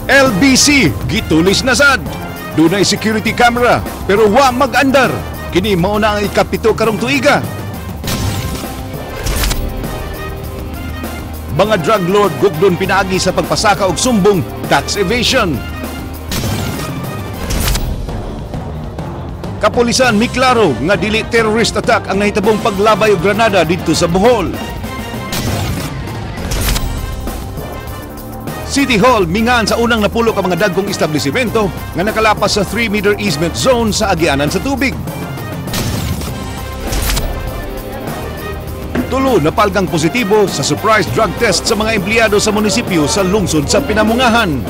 LBC gitulis na sad. Dunay security camera pero wa mag-andar. Kini mao na ang ikapito karong tuiga. Mga drug lord gugdon pinaagi sa pagpasaka og sumbong tax evasion. Kapulisan miklaro nga dili terrorist attack ang nahitabong paglabay og granada didto sa Bohol. City Hall mingan sa unang napulo ka mga dagkong establishmento nga nakalapas sa 3-meter easement zone sa agianan sa tubig. Tulo napalgang positibo sa surprise drug test sa mga empleyado sa munisipyo sa lungsod sa Pinamungahan.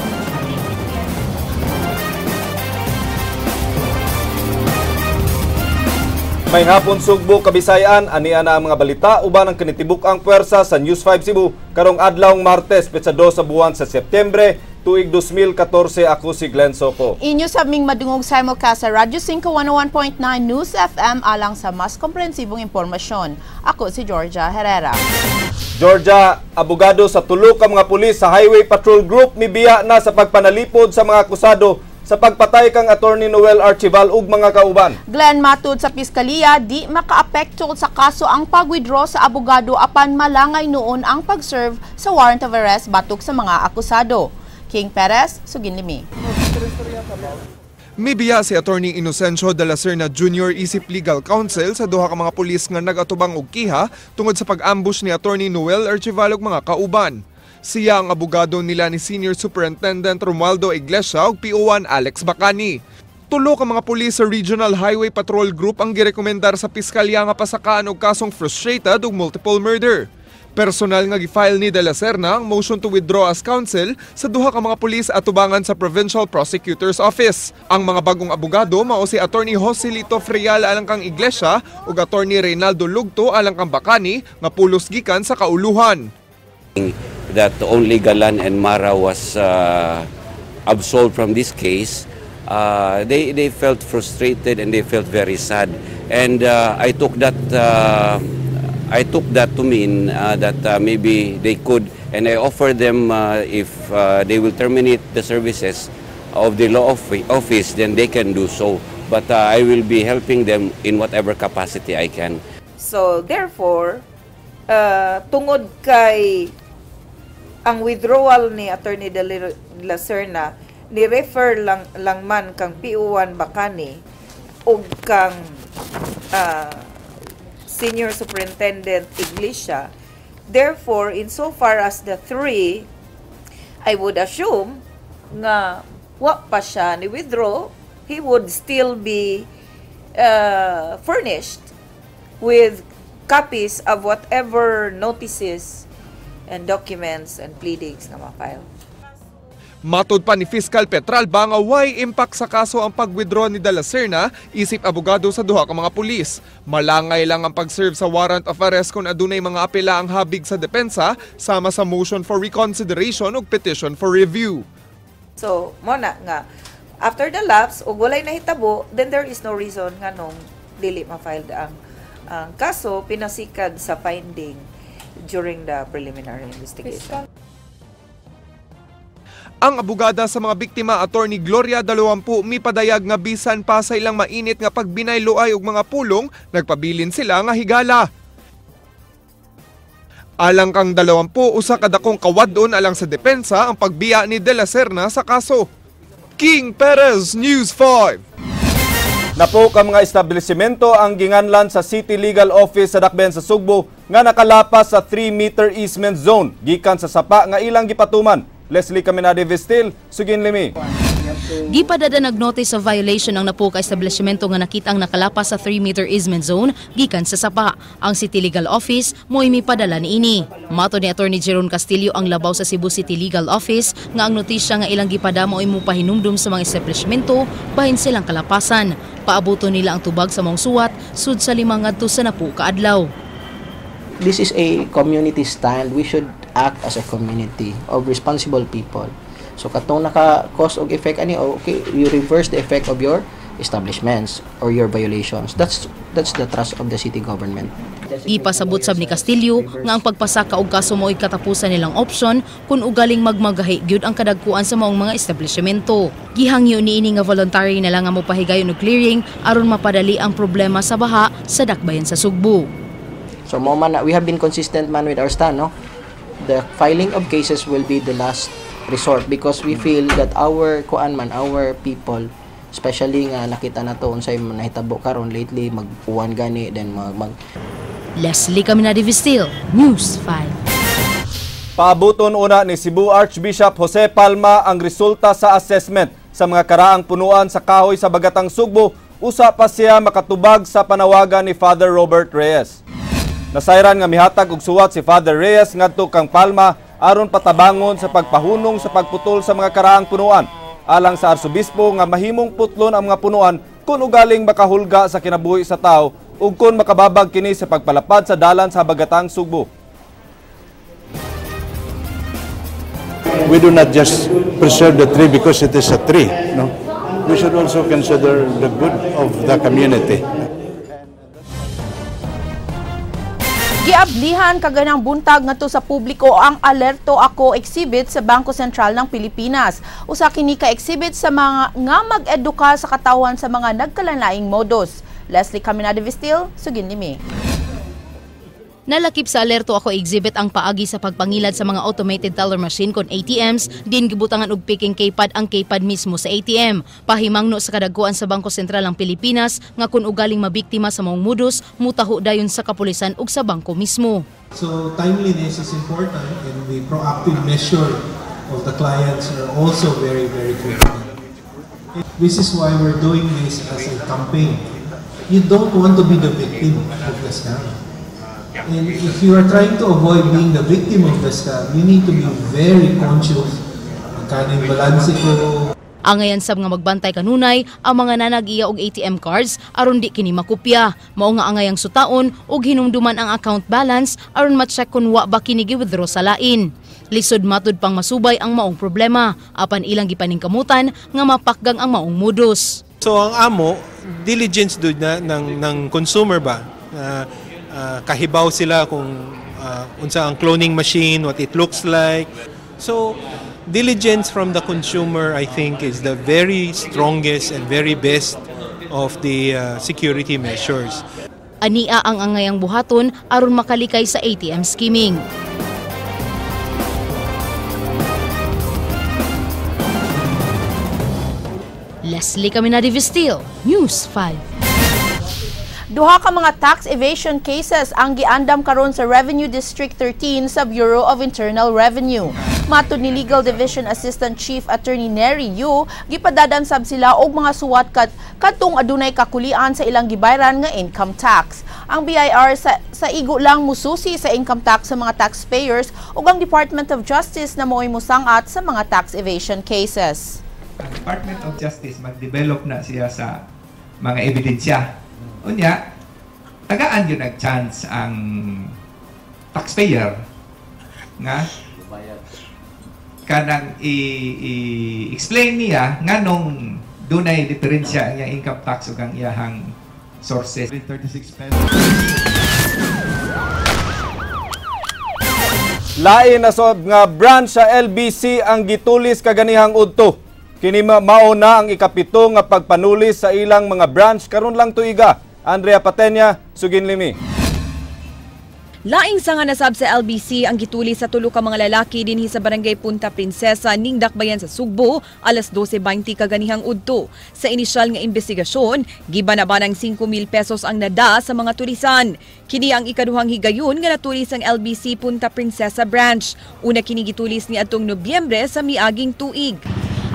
May hapon Sugbo, Kabisayan, ania na ang mga balita uban ang kinitibuk-ang puwersa sa News 5 Cebu karong adlawng Martes, petsa 2 sa buwan sa Setyembre, tuig 2014. Ako si Glenn Soco. Inyo sa aming madungog simulcast sa Radyo 5 101.9 News FM alang sa mas komprehensibong impormasyon. Ako si Georgia Herrera. Georgia, abogado sa tulo ka mga pulis sa Highway Patrol Group mibiya na sa pagpanalipod sa mga akusado sa pagpatay kang Attorney Noel Archival ug mga kauban. Glenn, matud sa Piskaliya, di makaapekto sa kaso ang pag-withdraw sa abogado apan malangay noon ang pag-serve sa warrant of arrest batok sa mga akusado. King Perez, Suginlimi. Mibiya si Attorney Inocencio de la Serna Jr. isip legal counsel sa duha ka mga pulis nga nagatubang og kiha tungod sa pag-ambush ni Attorney Noel Archival ug mga kauban. Siya ang abogado nila ni Senior Superintendent Romualdo Iglesia ug PO1 Alex Bacani. Tulo ka mga pulis sa Regional Highway Patrol Group ang girekomendar sa piskalya nga pasakaan og kasong frustrated ug multiple murder. Personal nga gifile ni De La Serna ang motion to withdraw as counsel sa duha ka mga pulis atubangan sa Provincial Prosecutor's Office. Ang mga bagong abogado mao si Attorney Joselito Frial alang kang Iglesia ug Attorney Reynaldo Lugto alang kang Bacani nga pulos gikan sa kauluhan. That only Galan and Mara was absolved from this case, they felt frustrated and they felt very sad, and I took that to mean that maybe they could, and I offered them if they will terminate the services of the law office, then they can do so. But I will be helping them in whatever capacity I can. So therefore, tungod kay ang withdrawal ni Attorney De La Serna, ni-refer lang man kang PO1 Bacani o kang Senior Superintendent Iglesia. Therefore, insofar as the three, I would assume nga wa pa siya ni-withdraw, he would still be furnished with copies of whatever notices and documents and pleadings na ma-file. Matod pa ni Fiscal Petralba nga way impact sa kaso ang pag-withdraw ni De La Serna isip abogado sa duha ka mga pulis. Malangay lang ang pag-serve sa warrant of arrest kung adunay mga apela ang habig sa depensa sama sa motion for reconsideration ug petition for review. So, mo na nga after the lapse ug walay nahitabo, then there is no reason nga nung dili ma-file ang kaso pinasikad sa finding during the preliminary investigation. Ang abogada sa mga biktima, Attorney Gloria Dalawampu, mipadayag nga bisan pa sa ilang mainit nga pagbinayloay og mga pulong, nagpabilin sila nga higala. Alang kang 20 usa ka dakong kawadon alang sa depensa ang pagbiya ni De La Serna sa kaso. King Perez, News 5. Napo ka mga establishmento ang ginganlan sa City Legal Office sa Dakbayan sa Sugbo nga nakalapas sa 3-meter easement zone gikan sa sapa nga ilang gipatuman. Leslie Caminade Vestil, Suginlimi. Gipadada nag-notice of violation ang napo ka establishmento nga nakitang nakalapas sa 3-meter easement zone gikan sa sapa. Ang City Legal Office mo'y mipadala niini. Mato ni Attorney Jeron Castillo ang labaw sa Cebu City Legal Office nga ang notisya nga ilang gipadamo ay mupahinumdum sa mga establishmento bahin silang kalapasan. Paabuto nila ang tubag sa mong suwat sud sa 5 ngadto sa napo ka adlaw. This is a community stand. We should act as a community of responsible people. So katong naka cause og effect ani, okay, you reverse the effect of your establishments or your violations. That's the trust of the city government. Ipasabot sab ni Castillo nga ang pagpasaka og kaso mo'y katapusan nilang option kung ugaling magmagahi gyud ang kadagkuan sa maong mga establishmento. Gihangyo niini nga voluntary na lang nga mopahigayon og clearing aron mapadali ang problema sa baha sa dakbayan sa Sugbo. So we have been consistent man with our stand, no? The filing of cases will be the last resort because we feel that our people, especially nga nakita na to unsay nahitabo karon lately, magpuan gani, then Leslie Caminada Vistil, News 5. Paabuton una ni Cebu Archbishop Jose Palma ang resulta sa assessment sa mga karaang punuan sa kahoy sa Bagatang Sugbo. Usa pa siya makatubag sa panawagan ni Father Robert Reyes. Nasayran nga mihatag og suwat si Father Reyes ngadto kang Palma aron patabangon sa pagpahunong sa pagputol sa mga karaang punuan. Alang sa Arsobispo nga mahimong putlon ang mga punuan kung ugaling makahulga sa kinabuhi sa tao ug kung makababag kini sa pagpalapad sa dalan sa Bagatang Sugbo. We do not just preserve the tree because it is a tree, no? We should also consider the good of the community. Giablihan kaganang buntag ngadto sa publiko ang Alerto Ako exhibit sa Bangko Sentral ng Pilipinas. Usa kini ka exhibit sa mga nga mag-eduka sa katawan sa mga nagkalanlaing modus. Leslie Caminada Vistil, Sugin Limi. Nalakip sa Alerto Ako exhibit ang paagi sa pagpangilad sa mga automated teller machine kon ATMs, din gibutangan og picking keypad ang keypad mismo sa ATM. Pahimangno sa kadagkuan sa Bangko Sentral ng Pilipinas nga kung ugaling mabiktima sa maong modus, mutaho dayon sa kapulisan ug sa bangko mismo. So timeliness is important and the proactive measure of the clients are also very, very critical. This is why we're doing this as a campaign. You don't want to be the victim of the scam. And if you are trying to avoid being the victim of the scam, you need to be very conscious. Magkano yung balanse ko. Angayan sab nga magbantay kanunay ang mga nanag-iya og ATM cards aron di kini makopya. Mao nga angayang sutaon ug hinumduman ang account balance aron ma-check kung wa ba kini gi-withdraw sa lain. Lisod matud pang masubay ang maong problema apan ilang gipaningkamutan nga mapakgang ang maong modus. So ang amo, diligence doon ng consumer ba? Kahibaw sila kung unsa ang cloning machine, what it looks like. So diligence from the consumer, I think, is the very strongest and very best of the security measures. Ania ang angayang buhaton aron makalikay sa ATM skimming. Leslie Caminada Vistil, News 5. Duha ka mga tax evasion cases ang giandam karon sa Revenue District 13 sa Bureau of Internal Revenue. Matud ni Legal Division Assistant Chief Attorney Neri Yu, gipadadan sab sila og mga suwat kadtong adunay kakulian sa ilang gibayran nga income tax. Ang BIR sa igo lang mususi sa income tax sa mga taxpayers ug ang Department of Justice na mo'y musangat sa mga tax evasion cases. Ang Department of Justice mag-develop na siya sa mga ebidensya. Unya, tagaan yun nag-chance ang taxpayer nga kanang i-explain niya nganong dunay diferensya ang income tax ug ang iyahang sources. 36 pesos. Lain na sob nga branch sa LBC ang gitulis kaganihang udto. Kini mao na ang ikapito nga pagpanulis sa ilang mga branch karon lang tuiga. Andrea Patenya, Sugin Limi. Laing sa nga nasab sa LBC ang gitulis sa tulo ka mga lalaki dinhi sa Barangay Punta Princesa ning dakbayan sa Sugbo alas 12:20 kaganihang udto. Sa inisyal nga investigasyon, gibanaban ng 5,000 pesos ang nada sa mga tulisan. Kini ang ikaduhang higayon nga natulis ang LBC Punta Princesa branch. Una kini gitulis ni atong Nobyembre sa miaging tuig.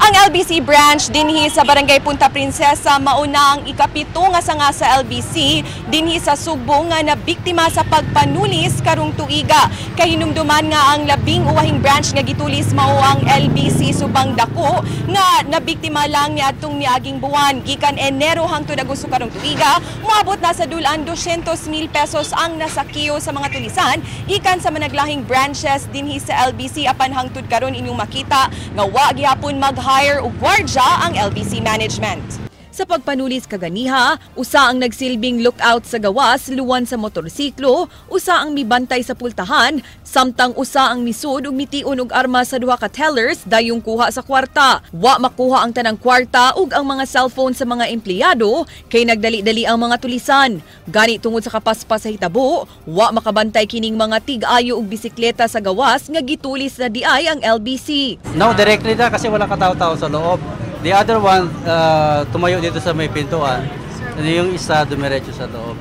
Ang LBC branch dinhi sa Barangay Punta Princesa mauna ang ikapito nga sanga sa LBC dinhi sa Sugbo nga nabiktima sa pagpanulis karong tuiga. Kahinumduman nga ang labing uwahing branch nga gitulis mao ang LBC Subang Dako nga nabiktima lang ni atong miaging buwan. Gikan Enero hangtod Agosto karong tuiga, moabot na sa dulan 200,000 pesos ang nasakiyo sa mga tulisan ikan sa managlahing branches dinhi sa LBC apan hangtod karon inyong makita nga wa gihapon mag-hire og gwardya ang LBC management. Sa pagpanulis kaganiha, usa ang nagsilbing lookout sa gawas luwan sa motorsiklo, usa ang mibantay sa pultahan, samtang usa ang misud ug mitiun og arma sa duha ka tellers dayong kuha sa kwarta. Wa makuha ang tanang kwarta ug ang mga cellphone sa mga empleyado kay nagdali-dali ang mga tulisan. Gani tungod sa kapaspas sa hitabo, wa makabantay kining mga tig-ayo ug bisikleta sa gawas nga gitulis na diay ang LBC. No, directly na kasi wala katao-tao sa loob. The other one, tumayo dito sa may pintuan. Yung isa dumiretso sa loob.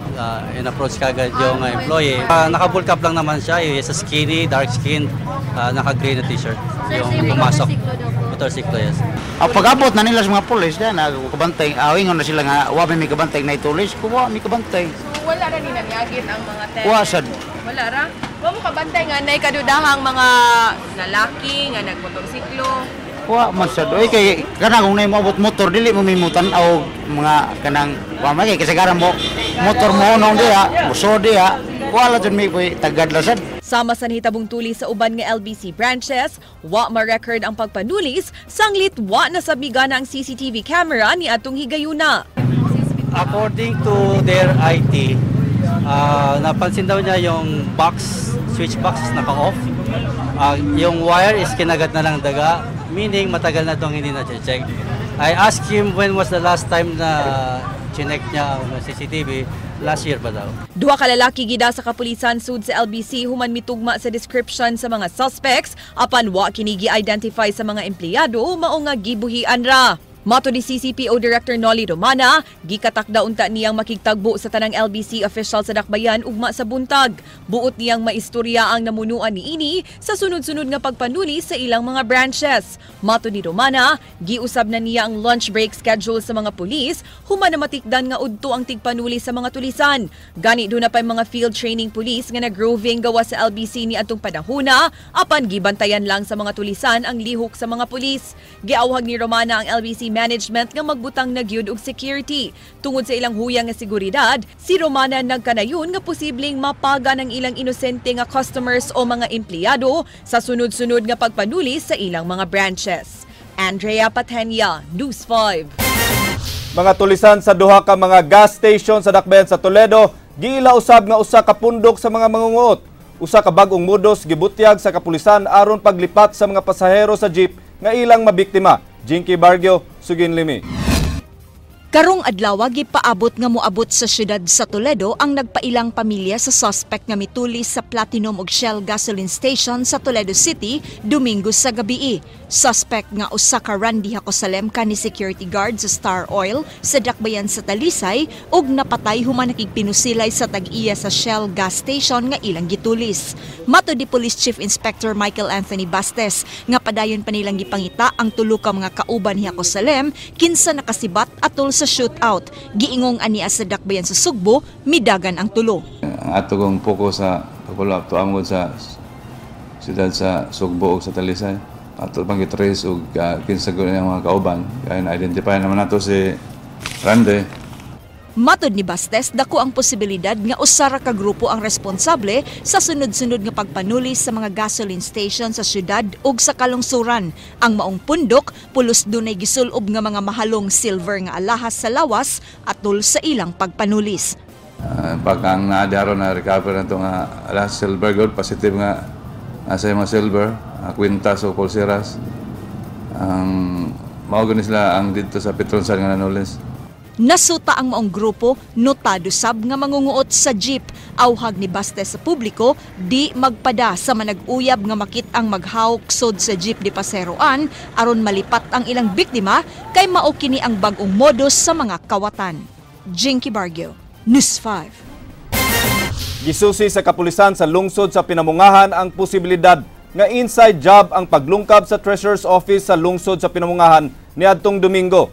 In-approach kagad yung employee. Naka-bull cap lang naman siya. Isa skinny, dark skin, naka-green na t-shirt. Yung pumasok. Motorsiklo, yes. Pag-abot na nila sa mga polis, kabantay. Ingon na sila nga, wa may kabantay na itulis. Kuwa may kabantay. So, wala na ni nangyagit ang mga test? Wasad. Wala ra? Wa mo kabantay nga na kadudahang mga lalaki nga nagmotorsiklo. Wa man sad. Oy kay kana kung nay moabot motor dili mo mimutan o mga kanang wa may kasagaran mo motor mo nong diha, muso diha. Wala jud may tagad lasad. Sama sa nahitabong tulis sa uban nga LBC branches, wa ma-record ang pagpanulis, sanglit wa nasabiga na ang CCTV camera ni atong higayuna. According to their IT, napansin daw niya yung switch box is naka-off. Yung wire is kinagat na lang daga, meaning matagal na itong hindi na-check. I asked him when was the last time na chinek niya ang CCTV. Last year pa daw. Duha ka lalaki gida sa kapulisan sud sa LBC human mitugma sa description sa mga suspects apan wa kini gi-identify sa mga empleyado mao nga gibuhian ra. Mato ni CCPO Director Nolly Romana, gikatakda unta niyang makigtagbo sa tanang LBC official sa Dakbayan ugma sa buntag. Buot niyang maistorya ang namunuan niini sa sunod-sunod nga pagpanuli sa ilang mga branches. Mato ni Romana, giusab na niya ang lunch break schedule sa mga pulis, human na matikdan nga udto ang tigpanuli sa mga tulisan. Gani do na pay mga field training pulis nga nagroving gawa sa LBC ni atong panahona, apan gibantayan lang sa mga tulisan ang lihok sa mga pulis. Giawhag ni Romana ang LBC management nga magbutang na gyud og security. Tungod sa ilang huyang nga seguridad, si Romana nagkanayon nga posibleng mapaga ng ilang inosente nga customers o mga empleyado sa sunod-sunod nga pagpanuli sa ilang mga branches. Andrea Patenya, News 5. Mga tulisan sa duha ka mga gas station sa Dakbayan sa Toledo, giila usab nga usa ka pundok sa mga mangunguot. Usa ka bag-ong modos gibutyag sa kapulisan aron paglipat sa mga pasahero sa jeep nga ilang mabiktima. Jinky Bargio, Sugin Limi. Karong adlaw gipaabot nga moabot sa syudad sa Toledo ang nagpailang pamilya sa suspect nga mitulis sa Platinum ug Shell gasoline station sa Toledo City Domingo sa gabii. Suspect nga usa ka Randy Hacosalem ka ni security guard sa Star Oil sa Dakbayan sa Talisay ug napatay human nakigpinusilay sa tag-iya sa Shell gas station nga ilang gitulis. Mato di Police Chief Inspector Michael Anthony Bastes nga padayon pa nilang gipangita ang tulo ka mga kauban ni Hacosalem kinsa nakasibat atol sa shootout. Giingong ania sa Dakbayan sa Sugbo, midagan ang tulo. Ang ato kong focus sa pagpulap to amon sa siyudad sa Sugbo ug sa Talisay. Ato pang gitrace ug kinsa gud ang mga kauban. Kaya na-identify naman nato si Randy. Matod ni Bastes, dako ang posibilidad nga usara ka grupo ang responsable sa sunod-sunod nga pagpanuli sa mga gasoline station sa syudad ug sa kalungsuran. Ang maong pundok, pulos dunay gisulob nga mga mahalong silver nga alahas sa lawas atol sa ilang pagpanulis. Pagkang naadaro na recover na ito nga alahas silver gold, positive nga asa mga silver, kwintas o pulseras. Maugan sila ang dito sa Petronsan nga nanulis. Nasuta ang maong grupo, notado sab nga mangunguot sa jeep. Awhag ni Bastes sa publiko, di magpada sa manag-uyab nga makit ang maghawk sod sa jeep di paseroan aron malipat ang ilang biktima kay mao kini ang bag-ong modus sa mga kawatan. Jinky Bargio, News 5. Gisusi sa kapulisan sa lungsod sa Pinamungahan ang posibilidad nga inside job ang paglungkab sa Treasurer's Office sa lungsod sa Pinamungahan niadtong Domingo.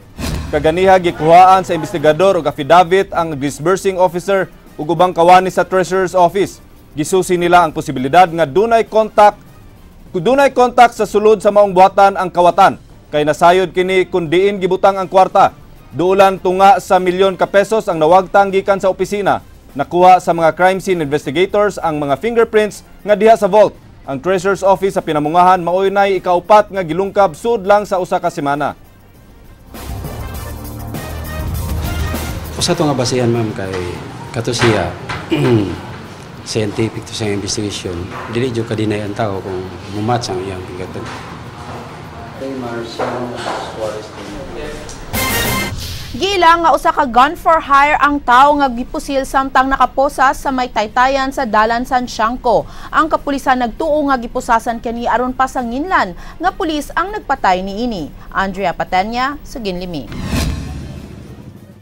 Kaganiha gikuhaan sa investigador ug affidavit ang disbursing officer ug ubang kawani sa Treasurer's Office. Gisusi nila ang posibilidad nga dunay contact sa sulod sa maong buhatan ang kawatan kay nasayod kini kun diin gibutang ang kwarta. Duulan tunga sa milyon ka pesos ang nawagtang gikan sa opisina. Nakuha sa mga crime scene investigators ang mga fingerprints nga diha sa vault. Ang Treasurer's Office sa Pinamungahan maoy nay ikaupat nga gilungkab sud lang sa usa ka semana. Usa to nga basehan ma'am kay kato siya scientific to sa investigation. Dili jud kadinay ang tao kung mumatch ang iyang gigatod. Gila nga usa ka gun for hire ang tawo nga gipusil samtang nakaposas sa may taytayan sa Dalan San Siangco. Ang kapulisan nagtuo nga gipusasan kani aron pa sa nginlan nga pulis ang nagpatay niini. Andrea Patenya, Suginlimi.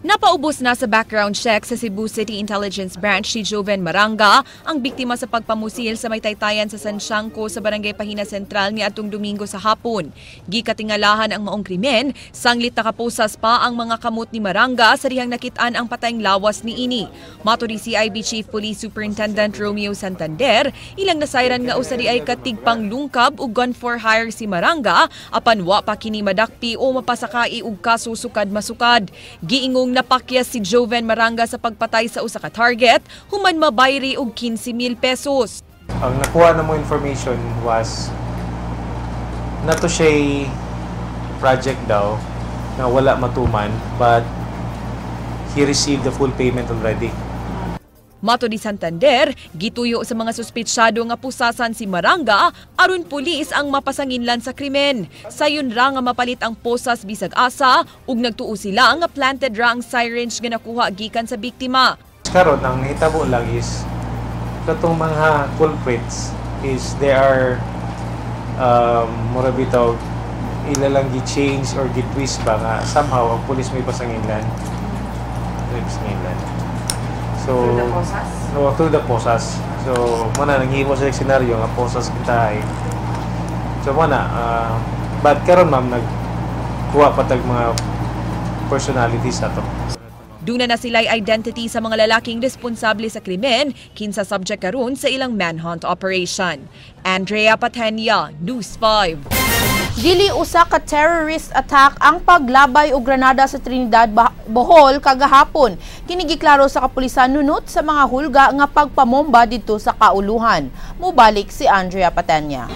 Napaubos na sa background check sa Cebu City Intelligence Branch si Joven Maranga, ang biktima sa pagpamusil sa may taytayan sa San Siangco sa Barangay Pahina Sentral niadtong Domingo sa hapon. Gikatingalahan ang maong krimen, sanglit nakaposas pa ang mga kamot ni Maranga sa dihang nakit-an ang patayng lawas niini. Mato ni CIB Chief Police Superintendent Romeo Santander, ilang nasayran nga usari ay katigpang lungkab ug gun for hire si Maranga apan wa pa kini madakpi o mapasakai og kaso sukad-masukad. Giingong napakyas si Joven Maranga sa pagpatay sa usa ka target, human mabayri og 15,000 pesos. Ang nakuha na mo information was nato siya project daw na wala matuman but he received the full payment already. Mato ni Santander, gituyo sa mga suspetsyado nga pusasan si Maranga aron pulis ang mapasanginlan sa krimen. Sayon ra nga mapalit ang posas bisag asa ug nagtuo sila nga planted ra ang syringe nga nakuha gikan sa biktima. Karon ang nahitabo lang is katong mga culprits is they are mura bitaw ilalang gi-change or gi-twist ba nga somehow ang pulis may pasanginlan. So, through the posas. So, mana nanghimo sa senaryo nga posas kita ay. So, mana but karon ma'am nagkuha patag mga personalities ato. Duna na sila'y identity sa mga lalaking responsable sa krimen, kinsa subject karon sa ilang manhunt operation. Andrea Patenya, News 5. Dili usa ka terrorist attack ang paglabay og granada sa Trinidad, Bohol kagahapon. Kini giklaro sa kapulisan nunot sa mga hulga nga pagpamomba didto sa kauluhan. Mubalik si Andrea Patenya.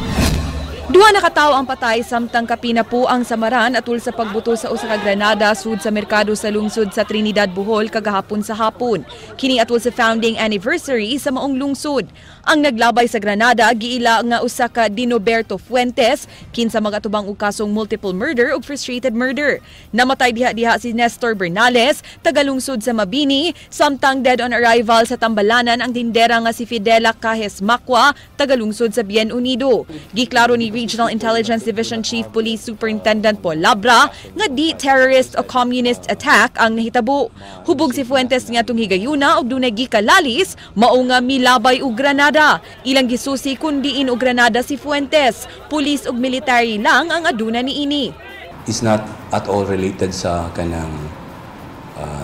Duha na katawo ang patay samtang kapina po ang samaran atul sa pagbuto sa usa ka granada sud sa merkado sa lungsod sa Trinidad, Bohol kagahapon sa hapon. Kini atul sa founding anniversary sa maong lungsod. Ang naglabay sa granada giila nga usa ka Dinoberto Fuentes kinsa magatubang og kasong multiple murder ug frustrated murder. Namatay diha si Nestor Bernales, tagalungsod sa Mabini, samtang dead on arrival sa Tambalanan ang tindera nga si Fidela Cajes Macua, tagalungsod sa Bien Unido. Giklaro ni Regional Intelligence Division Chief Police Superintendent Paul Labra nga di terrorist o communist attack ang nahitabo. Hubog si Fuentes nga tung higayuna og dunay gikalalis mao nga milabay og granada. Ilang gisusi kundi og granada si Fuentes. Police ug military lang ang aduna niini. Is not at all related sa kanang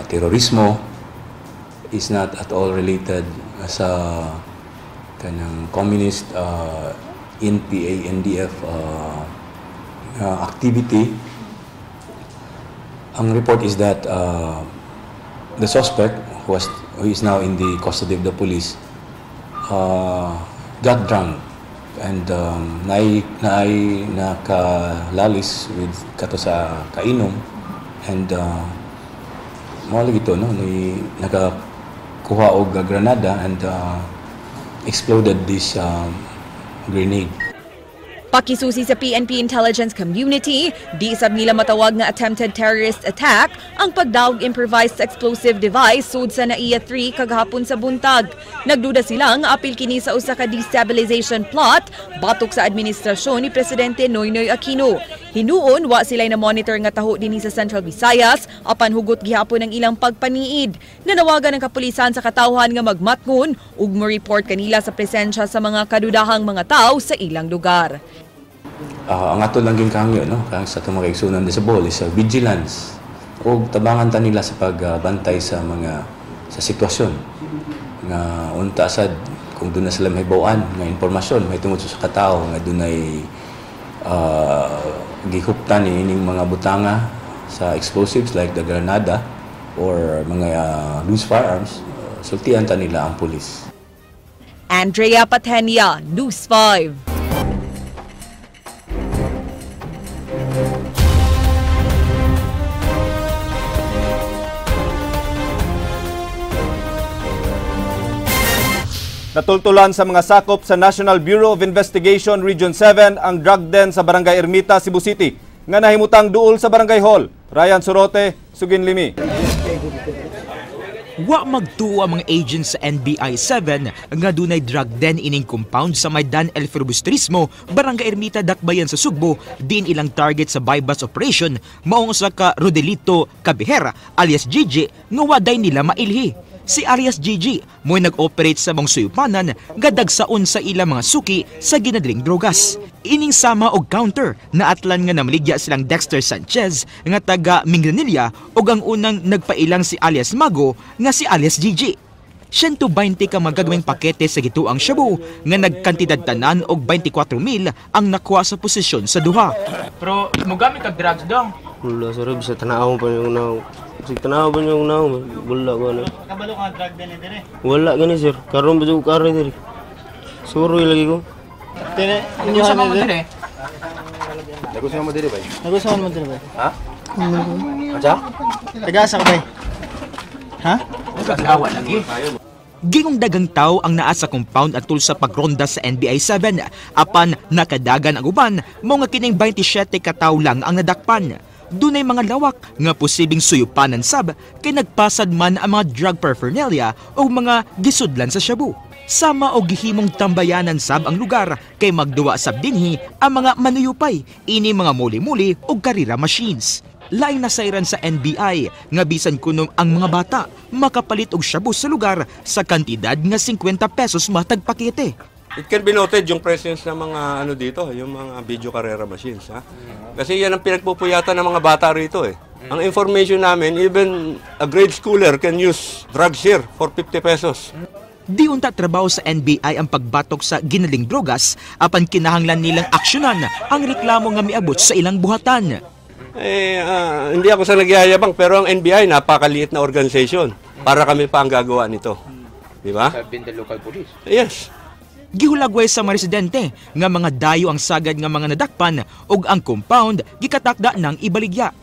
terorismo. Is not at all related sa kanang communist NPA, NDF activity. Ang report is that the suspect who is now in the custody of the police got drunk and nakalalis with kato sa kainom and mo lagi to no nakakuha og granada and exploded this grenade. Pakisusi sa PNP intelligence community, di sab nila matawag nga attempted terrorist attack ang pagdawg improvised explosive device sud sa NAIA 3 kagahapon sa buntag. Nagduda sila nga apil kini sa usa ka destabilization plot batok sa administrasyon ni Presidente Noynoy Aquino. Hinuon wa sila'y na monitor nga taho dinhi sa Central Visayas apan hugot gihapon ang ilang pagpaniid. Nanawagan ng kapulisan sa katawhan nga magmatngon ug mo-report kanila sa presensya sa mga kadudahang mga tawo sa ilang lugar. Ang ato lang yung kangyo, no? Kang sa itong mga kaigsunan sa Bohol is vigilance o tabangan ta nila sa pagbantay sa mga sa sitwasyon nga unta sad kung doon na sila may bawaan nga impormasyon may tungod sa katao nga doon ay gihuptan ining mga butanga sa explosives like the granada or mga loose firearms, sultian ta nila ang pulis. Andrea Patenya, News 5. Natultulan sa mga sakop sa National Bureau of Investigation Region 7 ang drug den sa Barangay Ermita, Cebu City nga nahimutang duol sa Barangay Hall. Ryan Sorote, Suginlimi. Wa magtuo ang mga agents sa NBI 7 nga dunay drug den ining compound sa Maidan El Filibustrismo, Barangay Ermita, Dakbayan sa Sugbo. Din ilang target sa bypass operation maong sa ka Rodelito Cabejera alias Gigi nga waday nila mailhi. Si alias Gigi mo'y nag-operate sa mga suyupanan nga dagsaon sa ilang mga suki sa ginadling drogas. Ining sama og counter na atlan nga namaligya silang Dexter Sanchez nga taga Mingranilla og ang unang nagpailang si alias Mago nga si alias Gigi. 120 ka magagawing pakete sa gituang shabu nga nagkantidad tanan og 24,000 ang nakuha sa posisyon sa duha. Pero mugamit kag drugs dong. Wala sir, bisa tanaw pa yung naw. Sig tanaw pa yung naw, wala ko na. Kabalo ka drug dili dire. Wala gani sir, karon ba jud kare dire. Suroy lagi ko. Tene, inyo sa mga dire. Negosyo mo dire ba? Negosyo mo dire ba? Ha? Aja? Tagasa ka ba? Ha? Nagagawa lagi. Gingong dagang tao ang naa sa compound atul sa pagronda sa NBI 7 apan nakadagan ang uban mao nga kining 27 ka tawo lang ang nadakpan. Dunay mga lawak nga posibing suyupanan sab kay nagpasad man ang mga drug paraphernalia o mga gisudlan sa shabu. Sama og gihimong tambayanan sab ang lugar kay magduwa sab dinhi ang mga manuyupay ini mga muli-muli og karira machines. Lain na sayran sa NBI nga bisan kuno ang mga bata makapalit og shabu sa lugar sa kantidad nga 50 pesos matag pakete. It can be noted yung presence ng mga dito, yung mga video carrera machines, ha? Kasi yan ang pinagpupuyatan ng mga bata rito eh. Ang information namin, even a grade schooler can use drugs here for 50 pesos. Di unta trabaho sa NBI ang pagbatok sa ginaling drogas apan kinahanglan nilang aksyonan ang reklamo nga miabot sa ilang buhatan. Hindi ako sa nagyayabang pero ang NBI napakaliit na organization para kami pa ang gagawa nito. Di ba? Sabihin the local police. Yes. Gihulagway sa mga residente nga mga dayo ang sagad nga mga nadakpan ug ang compound gikatakda ng ibaligya.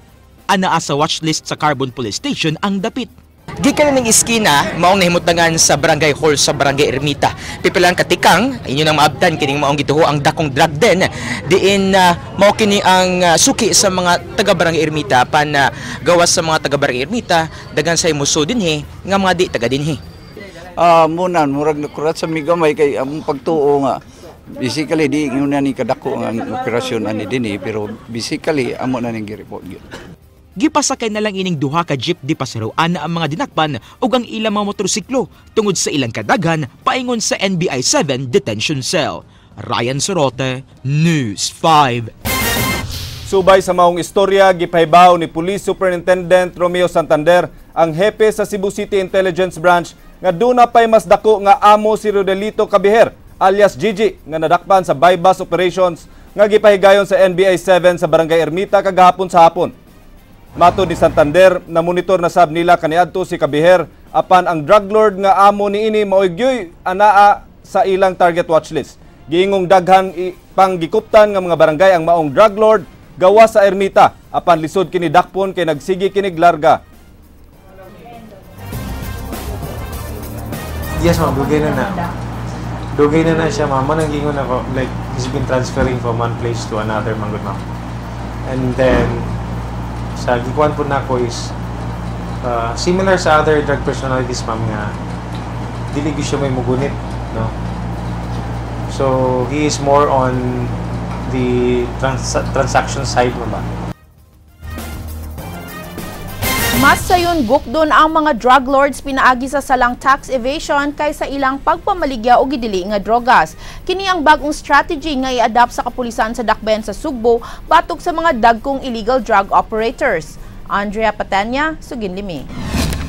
Anaa sa watchlist sa Carbon Police Station ang dapit. Gikan ning iskina maong nahimutangan sa Barangay Hall sa Barangay Ermita. Pipilang katikang inyo nang maabtan kining maong gituho ang dakong drug den diin mao kini ang suki sa mga taga Barangay Ermita pan gawas sa mga taga Barangay Ermita dagan say muso dinhi nga mga di taga dinhi. Muna murag nakurat sa migamay kay among pagtuo nga basically di nguna ni kadako ang operasyon ani dinhi pero basically amo na ning gi-report gyud. Gipasakay na lang ining duha ka jeep di pasaruan ang mga dinakpan ug ang ilang mga motorsiklo tungod sa ilang kadaghan paingon sa NBI 7 detention cell. Ryan Sorote, News 5. Subay sa maong istorya, gipahibaw ni Police Superintendent Romeo Santander ang hepe sa Cebu City Intelligence Branch nga duna pay mas dako nga amo si Rodelito Cabejera alias Gigi nga nadakpan sa bypass operations nga gipahigayon sa NBI 7 sa Barangay Ermita kagahapon sa hapon. Matod ni Santander, na monitor na sab nila kaniadto si Cabejera apan ang drug lord nga amo niini maoygyoy anaa sa ilang target watchlist. Giingong daghan panggikuptan nga mga barangay ang maong drug lord gawa sa Ermita apan lisod kini dakpon kay nagsigi kinig larga. Yes, ma'am. Dugay na siya, ma'am. Mananggingon ako, like, he's been transferring from one place to another, manggod, ma'am. And then, sa gikuan po na ko is, similar sa other drug personalities, ma'am, nga, dili siya may mugunit, no? So, he is more on the transaction side, ma'am. Mas sayon gukdon ang mga drug lords pinaagi sa salang tax evasion kaysa ilang pagpamaligya o gidili nga drogas. Kini ang bagong strategy nga i-adapt sa kapulisan sa Dakbayan sa Sugbo batok sa mga dagkong illegal drug operators. Andrea Patanya, Suginlimi.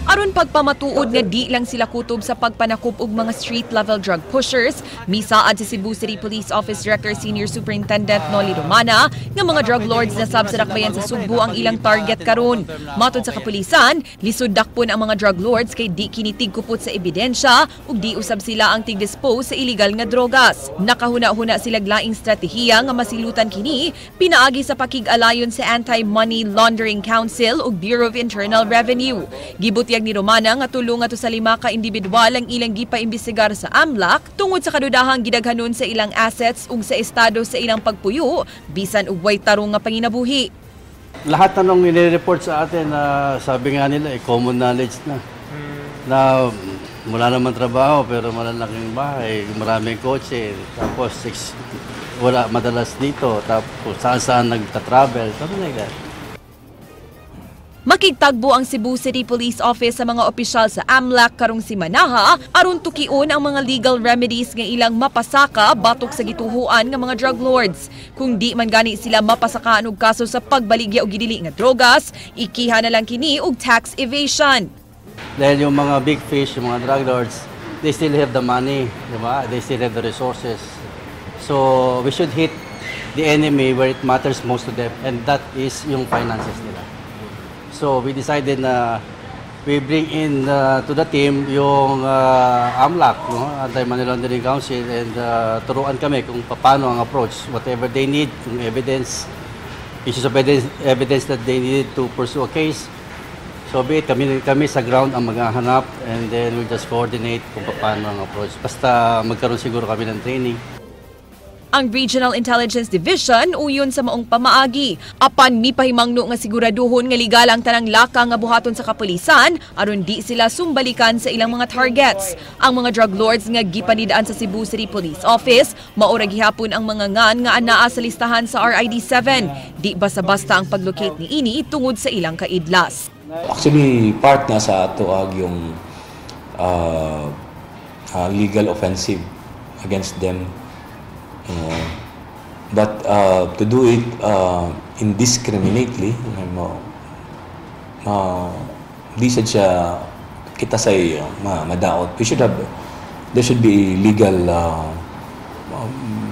Aron pagpamatuod nga di lang sila kutob sa pagpanakop og mga street-level drug pushers, misaad si Cebu City Police Office Director Senior Superintendent Noli Romana nga mga drug lords na sab sa Dakbayan sa Sugbo ang ilang target karon. Matod sa kapulisan, lisod dakpon ang mga drug lords kay di kini tigkupot sa ebidensya ug di usab sila ang tig-dispose sa illegal nga drogas. Nakahuna-huna sila laing stratehiya nga masilutan kini pinaagi sa pakig-alayon sa Anti-Money Laundering Council ug Bureau of Internal Revenue. Gibutyag Pahayag ni Romana nga tulo nga to sa 5 ka individual ang ilang gipaimbestigar sa AMLAC tungod sa kadudahang gidaghanon sa ilang assets ug sa estado sa ilang pagpuyo bisan ug way tarong nga panginabuhi. Lahat na nung nire-report sa atin sabi nga nila common knowledge na wala naman trabaho pero malalaking bahay, maraming kotse, tapos wala madalas dito, tapos saan-saan nagta-travel, something like that. Makigtagbo ang Cebu City Police Office sa mga opisyal sa AMLAC karong si Manaha aron tukion ang mga legal remedies nga ilang mapasaka batok sa gituhuan nga mga drug lords. Kung di man gani sila mapasakaan og kaso sa pagbaligya og gidili nga drogas, ikiha na lang kini og tax evasion. Dahil yung mga big fish, yung mga drug lords, they still have the money, di ba? They still have the resources. So we should hit the enemy where it matters most to them, and that is yung finances nila. So we decided na we bring in to the team yung AMLAC, no? Anti-Money Laundering Council, and turuan kami kung paano ang approach, whatever they need, kung evidence, pieces of evidence that they need to pursue a case. So be it, kami sa ground ang maghahanap, and then we'll just coordinate kung paano ang approach. Basta magkaroon siguro kami ng training. Ang Regional Intelligence Division uyon sa maong pamaagi. Apan mipahimangno nga siguraduhon nga legal ang tanang laka nga buhaton sa kapulisan aron di sila sumbalikan sa ilang mga targets. Ang mga drug lords nga gipanidaan sa Cebu City Police Office maura gihapon ang mga ngan nga anaa sa listahan sa RID-7. Di basta-basta ang paglocate ni ini tungod sa ilang kaidlas. Actually, part na sa ato yung legal offensive against them. But to do it indiscriminately, di siya kita sa madaot. There should be legal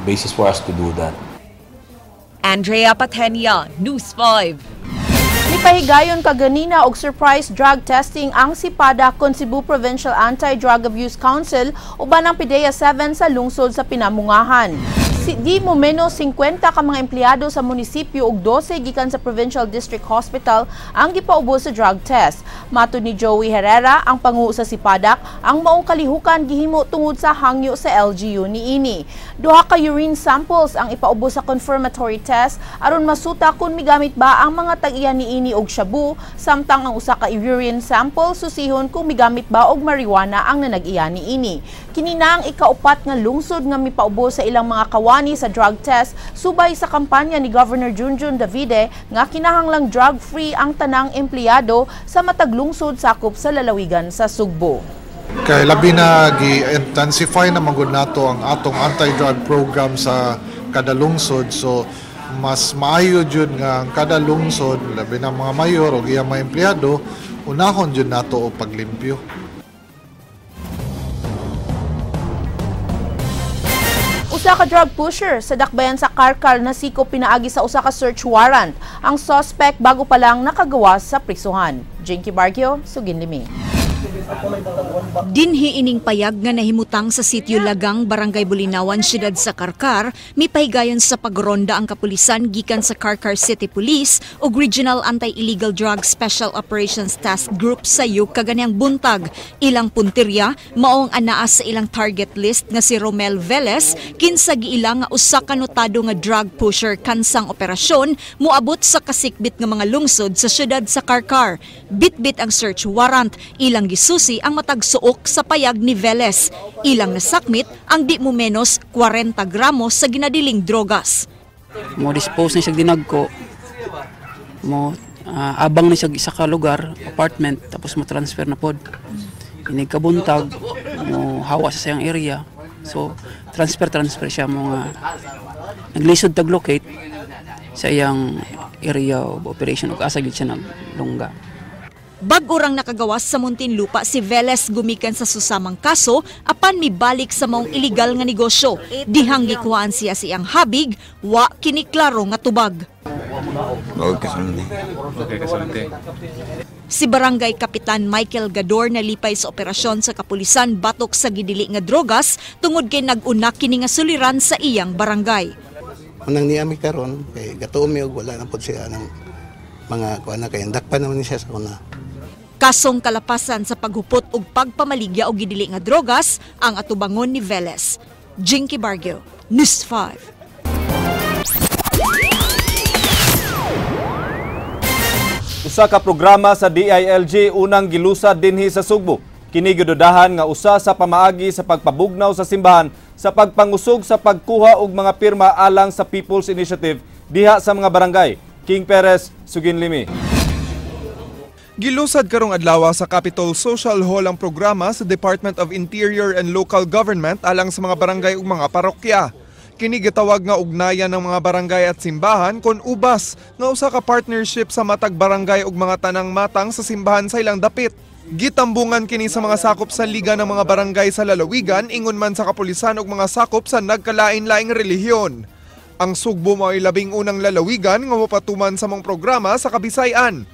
basis for us to do that. Andrea Patenia, News 5. Nipahigayon kaganina og surprise drug testing ang SIPADA kon Cebu Provincial Anti-Drug Abuse Council uban ang PDEA 7 sa lungsod sa Pinamungahan. Di mo menos 50 ka mga empleyado sa munisipyo ug 12 gikan sa Provincial District Hospital ang gipaubos sa drug test. Matud ni Joey Herrera, ang panguo sa SIPADAC, ang maong kalihukan gihimo tungod sa hangyo sa LGU niini. Duha ka urine samples ang ipaubos sa confirmatory test aron masuta kung migamit ba ang mga tag-iya niini og shabu, samtang ang usa ka urine sample susihon kung migamit ba og marijuana ang nanag-iya niini. Kini na ang ikaupat nga lungsod nga mipaubos sa ilang mga kawani sa drug test subay sa kampanya ni Governor Junjun Davide nga kinahanglang drug-free ang tanang empleyado sa matag lungsod sakop sa lalawigan sa Sugbo. Kay labi na gi-intensify na magud nato ang atong anti-drug program sa kada lungsod, so mas maayo jud nga ang kada lungsod labi na mga mayor o iyang mga empleyado unahon jud nato og paglimpyo. Usa ka drug pusher sa dakbayan sa Karkar na siko pinaagi sa usa ka search warrant. Ang suspect bago pa lang nakagawas sa prisuhan. Jinky Bargio, Suginlimi. Dinhi ining payag nga nahimutang sa sitio Lagang, Barangay Bulinawan, siyudad sa Karkar, mipahigayon sa pagronda ang kapulisan gikan sa Karkar City Police ug Regional Anti-Illegal Drug Special Operations Task Group sa yug kaganihang buntag. Ilang puntirya maong anaa sa ilang target list nga si Romel Velez kinsa giilang nga usa ka notado nga drug pusher kansang operasyon moabot sa kasikbit nga mga lungsod sa siyudad sa Karkar. Bitbit ang search warrant, ilang gisusi ang matag suok sa payag ni Velez. Ilang nasakmit ang di mo menos 40 gramos sa ginadiling drogas. Mo dispose na siya dinagko. Mo abang na siya isa ka lugar, apartment, tapos mo transfer na pod. Inig kabuntag, mo hawa sa sayang area. So transfer siya mo nga naglisod tag-locate sa iyang area of operation ug asa gid siya naglungga. Bag-urang nakagawas sa Muntinlupa si Velez gumikan sa susamang kaso apan mibalik sa maong illegal nga negosyo. Dihang gikuhaan siya siyang habig, wa kiniklaro nga tubag. Si Barangay Kapitan Michael Gador nalipay sa operasyon sa kapulisan batok sa gidili nga drogas tungod kay nag-una kini nga suliran sa iyang barangay. Unang niami karon kay gatuom mi og wala na pod siya ng mga kuana kay dakpan naman siya sa una. Kasong kalapasan sa paghupot ug pagpamaligya og gidili nga drogas ang atubangon ni Velez. Jinky Bargio, News 5. Usa ka programa sa DILG unang gilusad dinhi sa Sugbo. Kini gidudahan nga usa sa pamaagi sa pagpabugnaw sa simbahan sa pagpangusog sa pagkuha og mga pirma alang sa People's Initiative diha sa mga barangay. King Perez, Suginlimi. Gilusad karong adlaw sa Capitol Social Hall ang programa sa Department of Interior and Local Government alang sa mga barangay ug mga parokya. Kini gitawag nga ugnayan ng mga barangay at simbahan kon ubas nga usa ka partnership sa matag barangay ug mga tanang matang sa simbahan sa ilang dapit. Gitambungan kini sa mga sakop sa liga ng mga barangay sa lalawigan ingon man sa kapulisan ug mga sakop sa nagkalain-laing relihiyon. Ang Sugbo mao labing unang lalawigan nga mopatuman sa mga programa sa Kabisayan.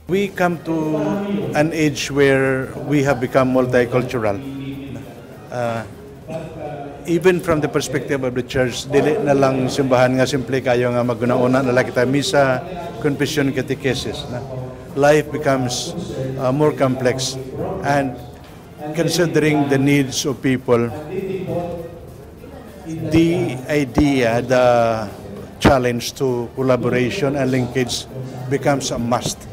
We come to an age where we have become multicultural. Even from the perspective of the church, dili na lang simbahan nga simple kayo nga maguna-una na lang kita misa, confession, catechesis. Life becomes more complex, and considering the needs of people, the idea, the challenge to collaboration and linkage becomes a must.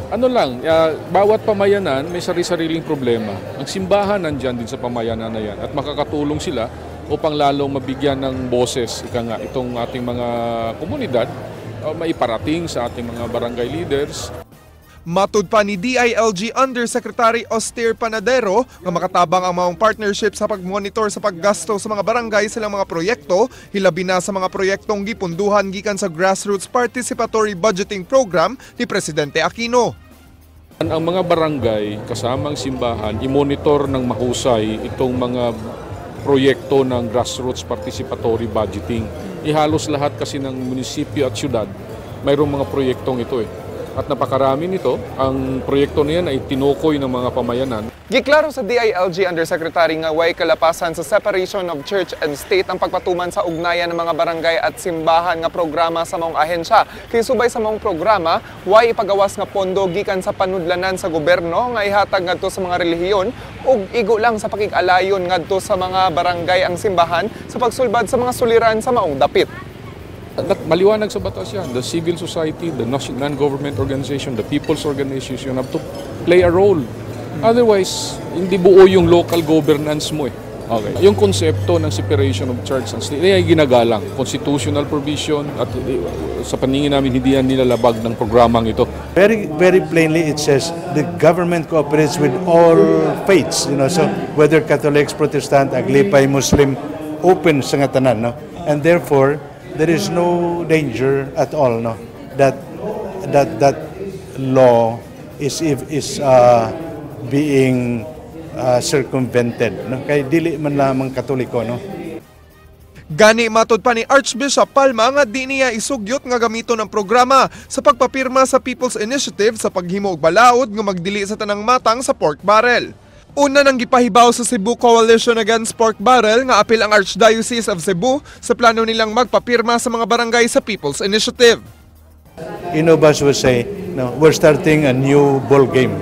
Ano lang, bawat pamayanan may sari-sariling problema. Ang simbahan nandyan din sa pamayanan na yan at makakatulong sila upang lalong mabigyan ng boses itong ating mga komunidad maiparating sa ating mga barangay leaders. Matud pa ni DILG Undersecretary Oster Panadero nga makatabang ang maong partnership sa pagmonitor sa paggasto sa mga barangay silang mga proyekto, hilabi na sa mga proyektong gipunduhan gikan sa Grassroots Participatory Budgeting Program ni Presidente Aquino. Ang mga barangay kasamang simbahan i-monitor ng mahusay itong mga proyekto ng Grassroots Participatory Budgeting. Ihalos lahat kasi ng munisipyo at syudad mayroong mga proyektong ito At napakarami nito, ang proyekto niyan ay tinukoy ng mga pamayanan. Giklaro sa DILG Undersecretary nga way kalapasan sa separation of church and state ang pagpatuman sa ugnayan ng mga barangay at simbahan nga programa sa maong ahensya. Kay subay sa maong programa, way ipagawas nga pondo gikan sa panudlanan sa gobyerno nga ihatag ngadto sa mga relihiyon ug igo lang sa pakig-alayon ngadto sa mga barangay ang simbahan sa pagsulbad sa mga suliran sa maong dapit. Maliwanag sa batas yan. The civil society, the non-government organization, the people's organization have to play a role. Otherwise, hindi buo yung local governance mo Okay. Yung konsepto ng separation of church and state ay ginagalang. Constitutional provision at sa paningin namin hindi yan nilalabag ng programang ito. Very plainly it says the government cooperates with all faiths, so whether Catholics, Protestant, Aglipay, Muslim, open sa nga tanan, and therefore there is no danger at all that law is being circumvented kay dili man lamang Katoliko Gani matud pa ni Archbishop Palma nga di niya isugyot nga gamito ng programa sa pagpapirma sa People's Initiative sa paghimo og balaod nga magdili sa tanang matang sa pork barrel. Una nang gipahibaw sa Cebu Coalition Against Pork Barrel nga apil ang Archdiocese of Cebu sa plano nilang magpapirma sa mga barangay sa People's Initiative. Inobas would say, we're starting a new ball game,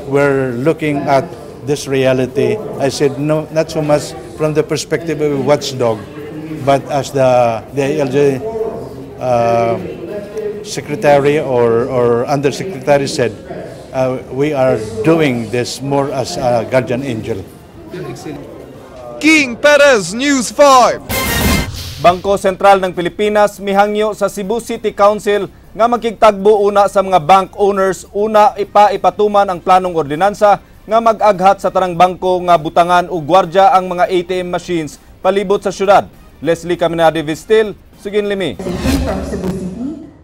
We're looking at this reality. I said, no, not so much from the perspective of a watchdog, but as the DILG secretary or undersecretary said, we are doing this more as a guardian angel. King Perez, News 5. Bangko Sentral ng Pilipinas mihangyo sa Cebu City Council nga magkigtagbo una sa mga bank owners una ipatuman ang planong ordinansa nga mag-aghat sa tarang bangko nga butangan o gwardya ang mga ATM machines palibot sa syudad. Leslie Caminade Vistil, Suginlimi.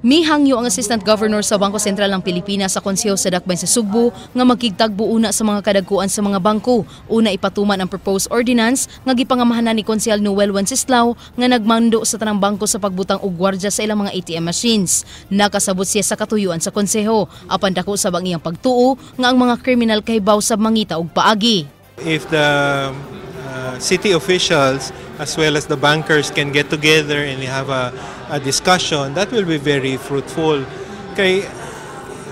Mihangyo ang Assistant Governor sa Bangko Sentral ng Pilipinas sa Konseho sa Dakbayan sa Sugbo nga magkigtagbo una sa mga kadagkuan sa mga bangko. Una ipatuman ang proposed ordinance nga gipangamahanan ni Konsehal Noel Wenceslao nga nagmando sa tanang bangko sa pagbutang og gwardya sa ilang mga ATM machines. Nakasabot siya sa katuyuan sa Konseho apan dako sa iyang pagtuo nga ang mga kriminal kahibaw sa mangita og paagi. If the city officials as well as the bankers can get together and have a discussion, that will be very fruitful. Kay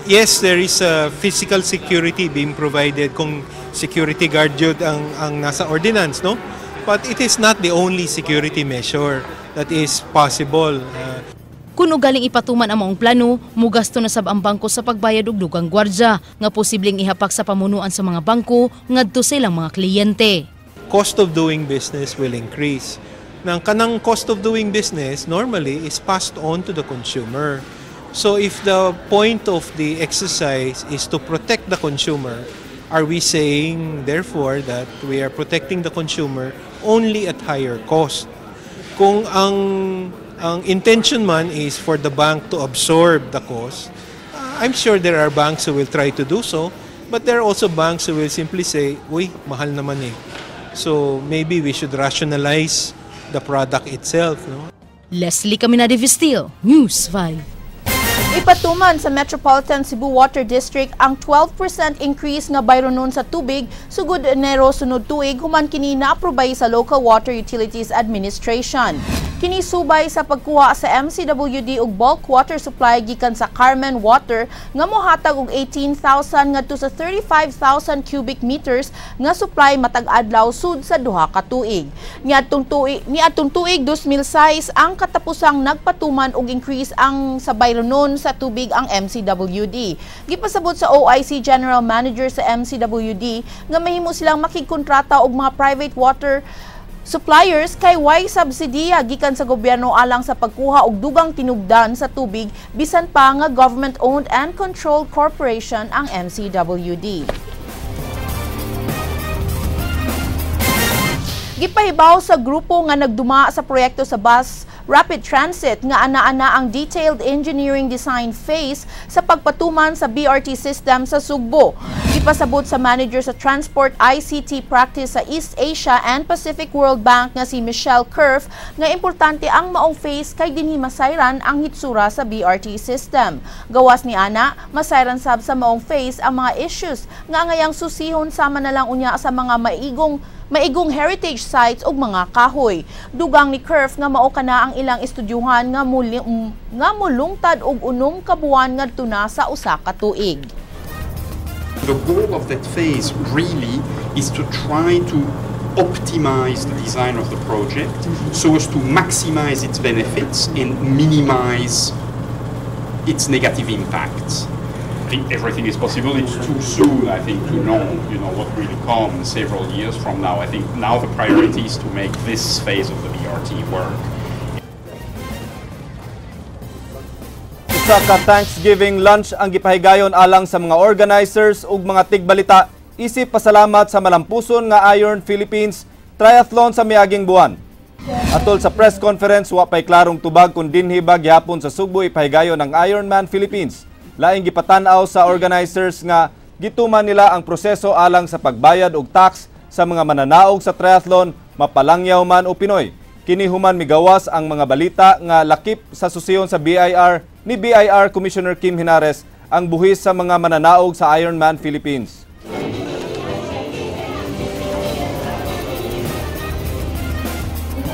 yes, there is physical security being provided kung security guard yun ang nasa ordinance, no? But it is not the only security measure that is possible. Kung ugaling ipatuman ang maong plano, mugasto na sab ang bangko sa pagbayad og dugang gwardya nga posibleng ihapak sa pamunuan sa mga bangko ngadto sa ilang mga kliyente. Cost of doing business will increase. Nang kanang cost of doing business normally is passed on to the consumer. So if the point of the exercise is to protect the consumer, are we saying therefore that we are protecting the consumer only at higher cost? Kung ang intention man is for the bank to absorb the cost, I'm sure there are banks who will try to do so, but there are also banks who will simply say, uy, mahal naman eh. So maybe we should rationalize the product itself. No? Leslie Caminade Vistil, News 5. Ipatuman sa Metropolitan Cebu Water District ang 12% increase nga bayronon sa tubig sugod Enero sunod tuig human kini naaprobay sa Local Water Utilities Administration. Kini subay sa pagkuha sa MCWD og bulk water supply gikan sa Carmen Water nga mohatag og 18,000 ngadto sa 35,000 cubic meters nga supply matag adlaw sud sa duha ka tuig. Niadtong tuig 2006 ang katapusang nagpatuman og increase ang sa bayronon sa tubig ang MCWD. Gipasabot sa OIC General Manager sa MCWD nga mahimo silang makigkontrata og mga private water suppliers kay way subsidiya gikan sa gobyerno alang sa pagkuha og dugang tinubdan sa tubig bisan pa nga government-owned and controlled corporation ang MCWD. Gipahibaw sa grupo nga nagduma sa proyekto sa bus rapid transit nga ana-ana ang detailed engineering design phase sa pagpatuman sa BRT system sa Sugbo. Ipasabot sa manager sa Transport ICT Practice sa East Asia and Pacific World Bank nga si Michelle Curve nga importante ang maong phase kay dinhi masayran ang hitsura sa BRT system. Gawas ni ana, masayran sab sa maong phase ang mga issues nga ngayang susihon sama na lang unya sa mga maigong heritage sites ug mga kahoy. Dugang ni Curve nga mao kana ang ilang estudyuhan nga mulungtad og 6 ka buwan ngadto na sa usa ka tuig. The goal of that phase really is to try to optimize the design of the project so as to maximize its benefits and minimize its negative impacts. I think everything is possible. It's too soon, I think, to know, what will come several years from now. I think now the priority is to make this phase of the BRT work. Sa ka-Thanksgiving lunch ang gipahigayon alang sa mga organizers ug mga tigbalita isip pasalamat sa malampuson nga Iron Philippines Triathlon sa miaging buwan. Atol sa press conference wa pay klarong tubag kun dinhi ba gyapon sa Sugbo ipahigayon ang Ironman Philippines. Laing gipatan-aw sa organizers nga gituman nila ang proseso alang sa pagbayad og tax sa mga mananaog sa triathlon mapalangyaw man o Pinoy. Kini human migawas ang mga balita nga lakip sa susiyon sa BIR ni BIR Commissioner Kim Hinares ang buhis sa mga mananaog sa Ironman Philippines.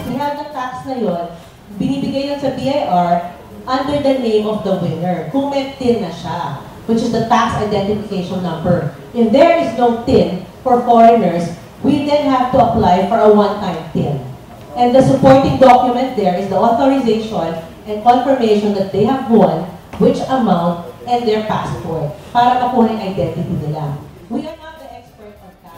Lahat ng tax na yun, binibigay yan sa BIR under the name of the winner, kung may TIN na siya, which is the tax identification number. If there is no TIN for foreigners, we then have to apply for a one-time TIN. And the supporting document there is the authorization and confirmation that they have won, which amount, and their passport, para makuha yung identity nila. We are not the expert on tax.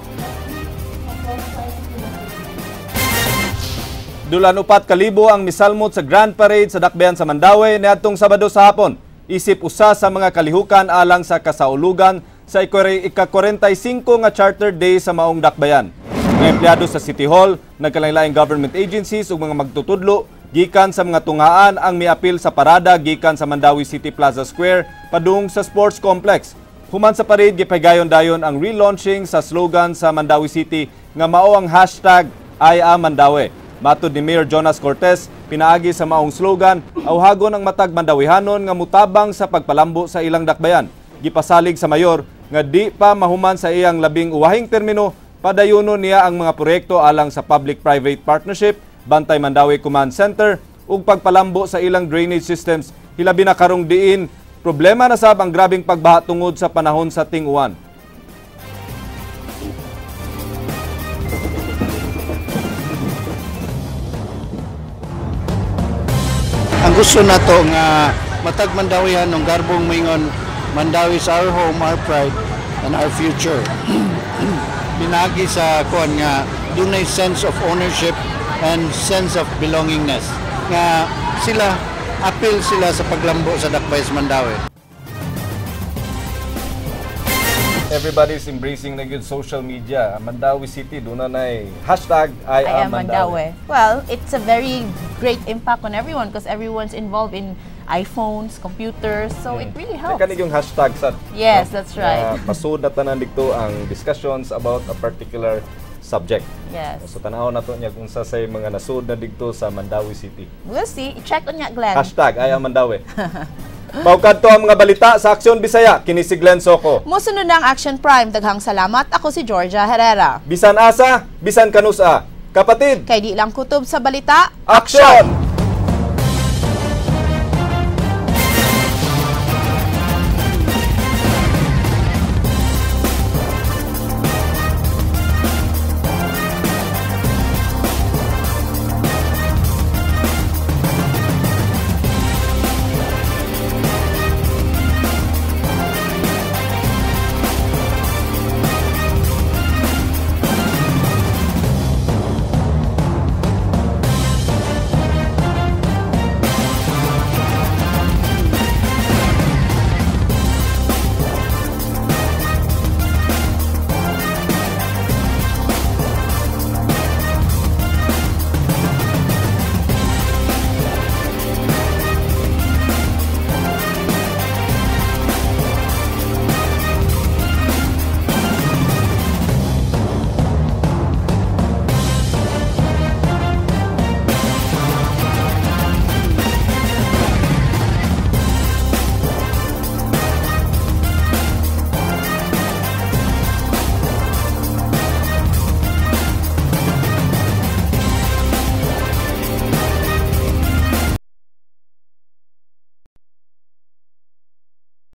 Dulan 4,000 ang misalmot sa Grand Parade sa Dakbayan sa Mandaue niadtong Sabado sa hapon. Isip usa sa mga kalihukan alang sa kasaulugan sa ika-45 nga Charter Day sa maong Dakbayan. Mga empleyado sa City Hall, nagkalain-laing government agencies ug mga magtutudlo gikan sa mga tungaan ang miapil sa parada gikan sa Mandaue City Plaza Square padung sa Sports Complex. Human sa parade gipahigayon dayon ang relaunching sa slogan sa Mandaue City nga mao ang #IAMandaue. Matud ni Mayor Jonas Cortez, pinaagi sa maong slogan, awhagon ang matag Mandawihanon nga mutabang sa pagpalambo sa ilang dakbayan. Gipasalig sa mayor nga di pa mahuman sa iyang labing uwahing termino, padayunon niya ang mga proyekto alang sa public-private partnership, Bantay Mandaue Command Center, ug pagpalambo sa ilang drainage systems, hilabi na karong diin Problema na sab ang grabing pagbaha tungod sa panahon sa ting-uwan. Ang gusto na to nga matag mandawihan ng garbong mingon Mandawi is our home, our pride, and our future. Pinagi sa kuan nga dunay sense of ownership and sense of belongingness. Nga sila, appeal sila sa paglambo sa Dakbayan sa Mandawi. Everybody is embracing na good social media. Mandawi City, doon na hashtag I am Mandawi. Well, it's a very great impact on everyone because everyone's involved in iPhones, computers, so it really helps. Kanig yung hashtag sa yes, that's right. Pasud na tanan dito ang discussions about a particular subject. Yes. So tanaw na to niya kung sa mga nasud na dito sa Mandawi City. We'll see. Check on niya, Glenn. Hashtag I am Mandawi. Paukad to ang mga balita sa Aksyon Bisaya. Kini si Glenn Soco. Musunod na ang Action Prime. Daghang salamat. Ako si Georgia Herrera. Bisan asa, bisan kanusa. Kapatid. Kay di lang kutob sa balita. Action!